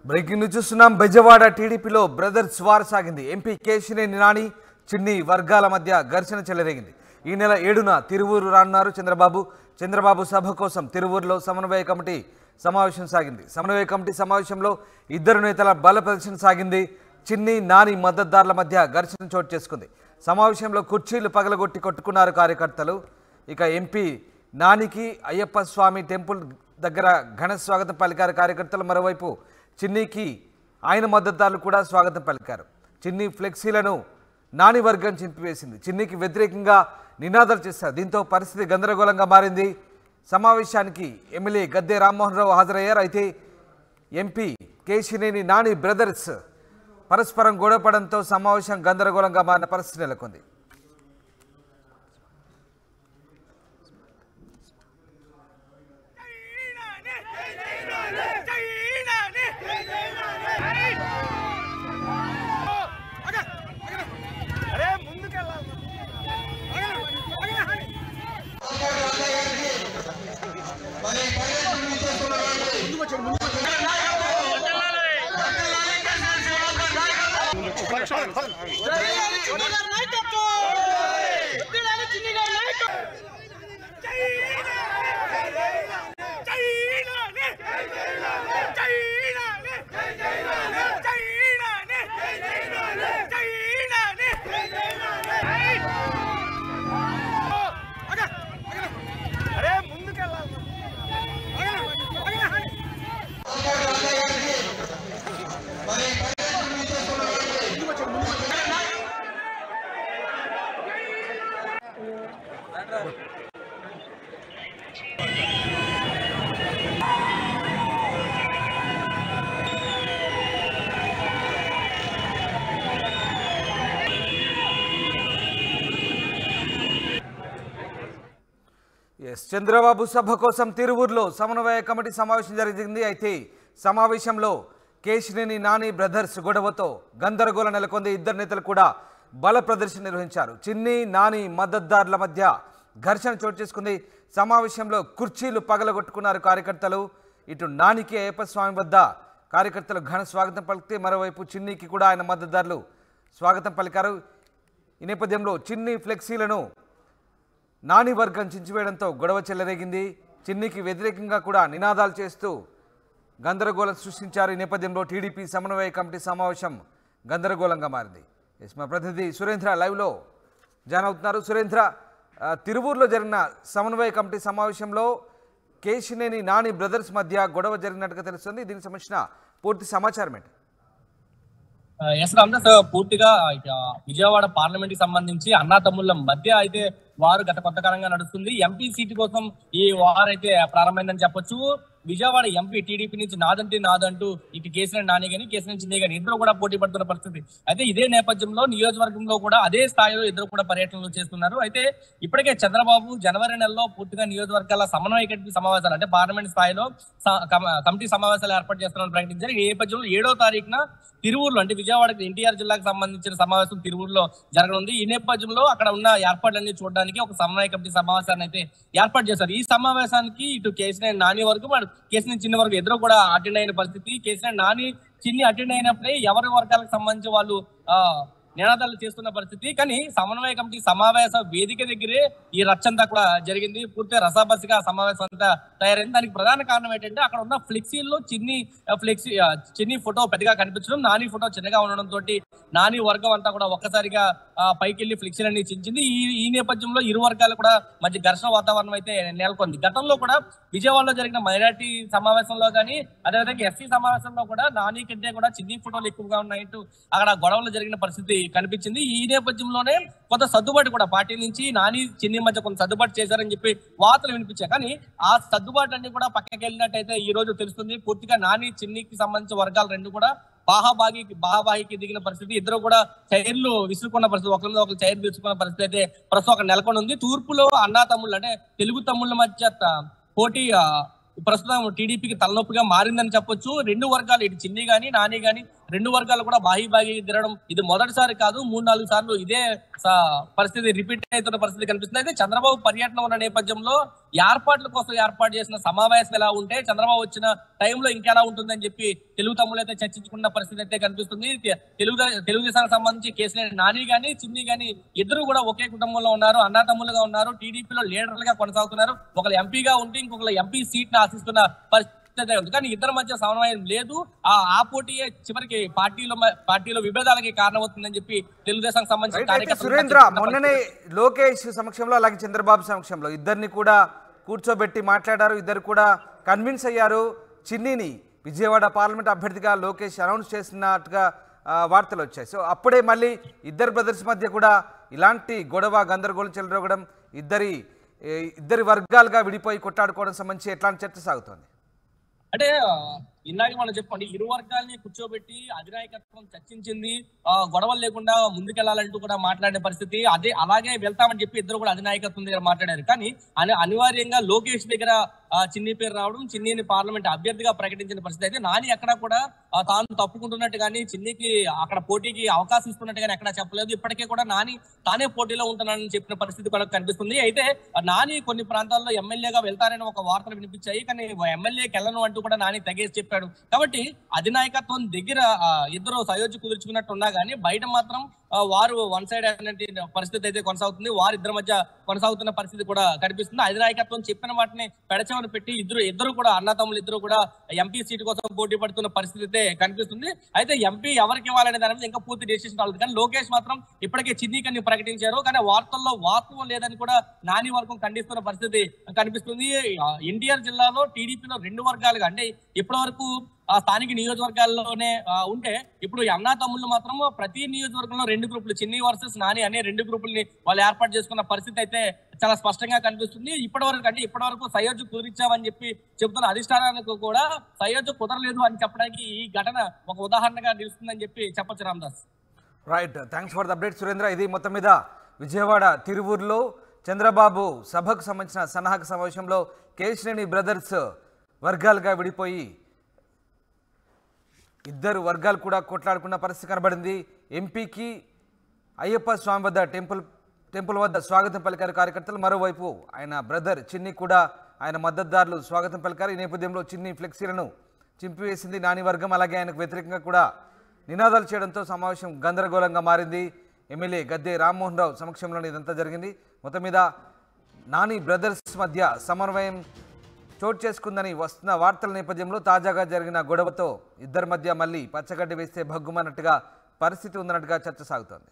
Breaking news చూస్తున్నాం. బెజవాడ టీడీపీలో brothers war సాగింది. ఎంపీ కేశినేని నాని చిన్ని వర్గాల మధ్య ఘర్షణ చెలరేగింది. ఈ నెల 7న తిరువూరు రానున్నారు చంద్రబాబు సభ కోసం తిరువూరులో సమన్వయ కమిటీ సమావేశం సాగింది. సమన్వయ కమిటీ సమావేశంలో ఇద్దరు నేతల బల ప్రదర్శన సాగింది. చిన్ని నాని మద్దతుదారుల మధ్య ఘర్షణ చోటు చేసుకుంది. సమావేశంలో కుర్చీలు పగలగొట్టి కొట్టుకున్నారు కార్యకర్తలు. ఇక ఎంపీ నానికి అయ్యప్ప స్వామి టెంపుల్ దగ్గర ఘన స్వాగతం పలికారు కార్యకర్తలు. మరోవైపు చిన్నికి ఆయన మద్దతుదారులు కూడా స్వాగతం పలికారు. చిన్ని ఫ్లెక్సీలను నాని వర్గం చింపివేసింది. చిన్నికి వ్యతిరేకంగా నినాదాలు చేశారు. దీంతో పరిస్థితి గందరగోళంగా మారింది. సమావేశానికి ఎమ్మెల్యే గద్దె రామ్మోహన్ రావు హాజరయ్యారు. అయితే ఎంపీ కేశినేని నాని బ్రదర్స్ పరస్పరం గొడవపడంతో సమావేశం గందరగోళంగా మారిన పరిస్థితి నెలకొంది. చంద్రబాబు సభ కోసం తిరువూరులో సమన్వయ కమిటీ సమావేశం జరిగింది. అయితే సమావేశంలో కేశినేని నాని బ్రదర్స్ గొడవతో గందరగోళం నెలకొంది. ఇద్దరు నేతలు కూడా బల ప్రదర్శన నిర్వహించారు. చిన్ని నాని మద్దతుదారుల మధ్య ఘర్షణ చోటు చేసుకుంది. సమావేశంలో కుర్చీలు పగలగొట్టుకున్నారు కార్యకర్తలు. ఇటు నానికి అయ్యప్ప స్వామి వద్ద కార్యకర్తలు ఘన స్వాగతం పలికితే మరోవైపు చిన్నికి కూడా ఆయన మద్దతుదారులు స్వాగతం పలికారు. ఈ నేపథ్యంలో చిన్ని ఫ్లెక్సీలను నాని వర్గం చించివేయడంతో గొడవ చెలరేగింది. చిన్నికి వ్యతిరేకంగా కూడా నినాదాలు చేస్తూ గందరగోళం సృష్టించారు. ఈ నేపథ్యంలో టీడీపీ సమన్వయ కమిటీ సమావేశం గందరగోళంగా మారింది. మా ప్రతినిధి సురేంద్ర లైవ్లో జాయిన్ అవుతున్నారు. సురేంద్ర, తిరువూరులో జరిగిన సమన్వయ కమిటీ సమావేశంలో కేశినేని నాని బ్రదర్స్ మధ్య గొడవ జరిగినట్టుగా తెలుస్తుంది. దీనికి సంబంధించిన పూర్తి సమాచారం ఏంటి? ఎస్ రామదాస్, పూర్తిగా విజయవాడ పార్లమెంట్ కి సంబంధించి అన్నా తమ్ముళ్ళ మధ్య అయితే వారు గత కొంతకాలంగా నడుస్తుంది. ఎంపీ సీటు కోసం ఈ వార్ అయితే ప్రారంభమైందని చెప్పొచ్చు. విజయవాడ ఎంపీ టీడీపీ నుంచి నాదంటూ ఇటు కేసీఆర్ నాని గాని కేసీఆర్ చిన్ని గాని ఇద్దరు కూడా పోటీ పడుతున్న పరిస్థితి. అయితే ఇదే నేపథ్యంలో నియోజకవర్గంలో కూడా అదే స్థాయిలో ఇద్దరు కూడా పర్యటనలు చేస్తున్నారు. అయితే ఇప్పటికే చంద్రబాబు జనవరి నెలలో పూర్తిగా నియోజకవర్గాల సమన్వయ కమిటీ సమావేశాలు అంటే పార్లమెంట్ స్థాయిలో కమిటీ సమావేశాలు ఏర్పాటు చేస్తున్నారని ప్రకటించారు. ఈ నేపథ్యంలో 7వ తారీఖున తిరువూరులో అంటే విజయవాడకి ఎన్టీఆర్ జిల్లాకు సంబంధించిన సమావేశం తిరువూరులో జరగనుంది. ఈ నేపథ్యంలో అక్కడ ఉన్న ఏర్పాట్లన్నీ చూడడానికి ఒక సమన్వయ కమిటీ సమావేశాన్ని అయితే ఏర్పాటు చేశారు. ఈ సమావేశానికి ఇటు కేసీఆర్ నాని వరకు కేసీఆర్ చిన్ని వరకు ఇద్దరు కూడా అటెండ్ అయిన పరిస్థితి. కేసీఆర్ నాని చిన్ని అటెండ్ అయినప్పుడే ఎవరి వర్గాలకు సంబంధించి వాళ్ళు నినాదాలు చేస్తున్న పరిస్థితి. కానీ సమన్వయ కమిటీ సమావేశ వేదిక దగ్గరే ఈ రచ్చంతా కూడా జరిగింది. పూర్తిగా రసాబసిగా సమావేశం అంతా తయారైంది. దానికి ప్రధాన కారణం ఏంటంటే అక్కడ ఉన్న ఫ్లెక్సీల్లో చిన్ని ఫోటో పెద్దగా కనిపించడం, నాని ఫోటో చిన్నగా ఉండడంతో నాని వర్గం అంతా కూడా ఒక్కసారిగా పైకి వెళ్లి ఫ్లెక్సీలన్నీ చించింది. ఈ నేపథ్యంలో ఇరు వర్గాలు కూడా మధ్య ఘర్షణ వాతావరణం అయితే నెలకొంది. గతంలో కూడా విజయవాడలో జరిగిన మైనారిటీ సమావేశంలో కానీ అదేవిధంగా ఎస్సీ సమావేశంలో కూడా నాని కంటే కూడా చిన్ని ఫోటోలు ఎక్కువగా ఉన్నాయంటూ అక్కడ గొడవలు జరిగిన పరిస్థితి కనిపించింది. ఈ నేపథ్యంలోనే కొంత సర్దుబాటు కూడా పార్టీ నుంచి నాని చిన్ని మధ్య కొంత సర్దుబాటు చేశారని చెప్పి వార్తలు వినిపించాయి. కానీ ఆ సర్దుబాటు అన్ని కూడా పక్కకి వెళ్ళినట్టయితే ఈ రోజు తెలుస్తుంది. పూర్తిగా నాని చిన్నికి సంబంధించిన వర్గాలు రెండు కూడా బాహాబాహికి దిగిన పరిస్థితి. ఇద్దరు కూడా చైర్లు విసురుకున్న పరిస్థితి, ఒకరి మీద ఒకరు చైర్లు విసురుకున్న పరిస్థితి అయితే ప్రస్తుతం అక్కడ నెలకొని ఉంది. తూర్పులో అన్నా తమ్ముళ్ళు అంటే తెలుగు తమ్ముళ్ళ మధ్య పోటీ ప్రస్తుతం టీడీపీకి తలనొప్పిగా మారిందని చెప్పొచ్చు. రెండు వర్గాలు ఇటు చిన్ని గాని నాని గాని రెండు వర్గాలు కూడా బాహి తిరగడం ఇది మొదటిసారి కాదు, 3-4 సార్లు ఇదే పరిస్థితి రిపీట్ అవుతున్న పరిస్థితి కనిపిస్తుంది. అయితే చంద్రబాబు పర్యటన ఉన్న నేపథ్యంలో ఏర్పాట్ల కోసం ఏర్పాటు చేసిన సమావేశం ఎలా ఉంటే చంద్రబాబు వచ్చిన టైంలో ఇంకెలా ఉంటుందని చెప్పి తెలుగు తమ్ముళ్ళు అయితే చర్చించుకున్న పరిస్థితి అయితే కనిపిస్తుంది. తెలుగుదేశానికి సంబంధించి కేసీఆర్ నాని గాని చిన్ని గాని ఇద్దరు కూడా ఒకే కుటుంబంలో ఉన్నారు, అన్నతమ్ములుగా ఉన్నారు, టీడీపీలో లీడర్లుగా కొనసాగుతున్నారు. ఒకరు ఎంపీగా ఉంటే ఇంకొకరు ఎంపీ సీట్ ని ఆశిస్తున్న పరిస్థితి ఉంది. కానీ ఇద్దరి మధ్య సమన్వయం లేదు. ఆ పోటీయే చివరికి పార్టీలో విభేదాలకి కారణమవుతుందని చెప్పి తెలుగుదేశానికి సంబంధించిన సురేంద్ర మొన్ననే లోకేష్ సమక్షంలో అలాగే చంద్రబాబు సమక్షంలో ఇద్దరిని కూడా కూర్చోబెట్టి మాట్లాడారు. ఇద్దరు కూడా కన్విన్స్ అయ్యారు. చిన్నిని విజయవాడ పార్లమెంట్ అభ్యర్థిగా లోకేష్ అనౌన్స్ చేసినట్టుగా వార్తలు వచ్చాయి. సో అప్పుడే మళ్ళీ ఇద్దరు బ్రదర్స్ మధ్య కూడా ఇలాంటి గొడవ గందరగోళం చెలరగడం, ఇద్దరి వర్గాలుగా విడిపోయి కొట్టాడుకోవడం సంబంధించి ఎట్లాంటి చర్చ సాగుతోంది? అంటే ఇందాక మనం చెప్పండి, ఇరు వర్గాల్ని కూర్చోబెట్టి అధినాయకత్వం చర్చించింది, గొడవలు లేకుండా ముందుకెళ్లాలంటూ కూడా మాట్లాడిన పరిస్థితి. అలాగే వెళ్తామని చెప్పి ఇద్దరు కూడా అధినాయకత్వం దగ్గర మాట్లాడారు. కానీ అనివార్యంగా లోకేష్ దగ్గర చిన్ని పేరు రావడం, చిన్నిని పార్లమెంట్ అభ్యర్థిగా ప్రకటించిన పరిస్థితి. అయితే నాని ఎక్కడా కూడా తాను తప్పుకుంటున్నట్టు కానీ చిన్నికి అక్కడ పోటీకి అవకాశం ఇస్తున్నట్టు కానీ ఎక్కడా చెప్పలేదు. ఇప్పటికే కూడా నాని తానే పోటీలో ఉంటున్నానని చెప్పిన పరిస్థితి కూడా కనిపిస్తుంది. అయితే నాని కొన్ని ప్రాంతాల్లో ఎమ్మెల్యేగా వెళ్తారని ఒక వార్తలు వినిపించాయి. కానీ ఎమ్మెల్యేకి వెళ్ళను అంటూ కూడా నాని తెగేసి చెప్పాడు. కాబట్టి అధినాయకత్వం దగ్గర ఇద్దరు సయోధ్య కుదుర్చుకున్నట్టు ఉన్నా కానీ బయట మాత్రం వారు వన్ సైడ్ అనే పరిస్థితి అయితే కొనసాగుతుంది. వారిద్దరి మధ్య కొనసాగుతున్న పరిస్థితి కూడా కనిపిస్తుంది. అధినాయకత్వం చెప్పిన వాటిని పెడచమని పెట్టి ఇద్దరు కూడా అన్నతమ్ములు ఇద్దరు కూడా ఎంపీ సీటు కోసం పోటీ పడుతున్న పరిస్థితి అయితే కనిపిస్తుంది. అయితే ఎంపీ ఎవరికి ఇవ్వాలనే దాని మీద ఇంకా పూర్తి డెసిషన్ అవుతుంది. కానీ లోకేష్ మాత్రం ఇప్పటికే చిన్నీకని ప్రకటించారు. కానీ వార్తల్లో వాస్తవం లేదని కూడా నాని వర్గం ఖండిస్తున్న పరిస్థితి కనిపిస్తుంది. ఎన్టీఆర్ జిల్లాలో టీడీపీలో రెండు వర్గాలుగా అంటే ఇప్పటి వరకు స్థానిక నియోజకవర్గాల్లోనే ఉంటే ఇప్పుడు అన్నా తమ్ముళ్ళు మాత్రం ప్రతి నియోజకవర్గంలో రెండు గ్రూపులు, చిన్ని వర్సెస్ నాని అనే రెండు గ్రూపుల్ని వాళ్ళు ఏర్పాటు చేసుకున్న పరిస్థితి అయితే చాలా స్పష్టంగా కనిపిస్తుంది. ఇప్పటి వరకు సయోధ్య కుదిరించామని చెప్పి చెబుతున్న అధిష్టానానికి కూడా సయోధ్య కుదరలేదు అని చెప్పడానికి ఈ ఘటన ఒక ఉదాహరణగా నిలుస్తుందని చెప్పి చెప్పొచ్చు. Ramdas right, thanks for the update Surendra. ఇది మొత్తం మీద విజయవాడ తిరువూరులో చంద్రబాబు సభకు సంబంధించిన సన్నాహక సమావేశంలో కేశినేని బ్రదర్స్ వర్గాలుగా విడిపోయి ఇద్దరు వర్గాలు కూడా కొట్లాడుకున్న పరిస్థితి కనబడింది. ఎంపీకి అయ్యప్ప స్వామి వద్ద టెంపుల్ వద్ద స్వాగతం పలికారు కార్యకర్తలు. మరోవైపు ఆయన బ్రదర్ చిన్ని కూడా ఆయన మద్దతుదారులు స్వాగతం పలికారు. ఈ నేపథ్యంలో చిన్ని ఫ్లెక్సీలను చింపివేసింది నాని వర్గం. అలాగే ఆయనకు వ్యతిరేకంగా కూడా నినాదాలు చేయడంతో సమావేశం గందరగోళంగా మారింది. ఎమ్మెల్యే గద్దె రామ్మోహన్ రావు సమక్షంలోనే ఇదంతా జరిగింది. మొత్తం మీద నాని బ్రదర్స్ మధ్య సమన్వయం చోటు చేసుకుందని వస్తున్న వార్తల నేపథ్యంలో తాజాగా జరిగిన గొడవతో ఇద్దరి మధ్య మళ్ళీ పచ్చగడ్డి వేస్తే భగ్గుమన్నట్టుగా పరిస్థితి ఉందన్నట్టుగా చర్చ సాగుతోంది.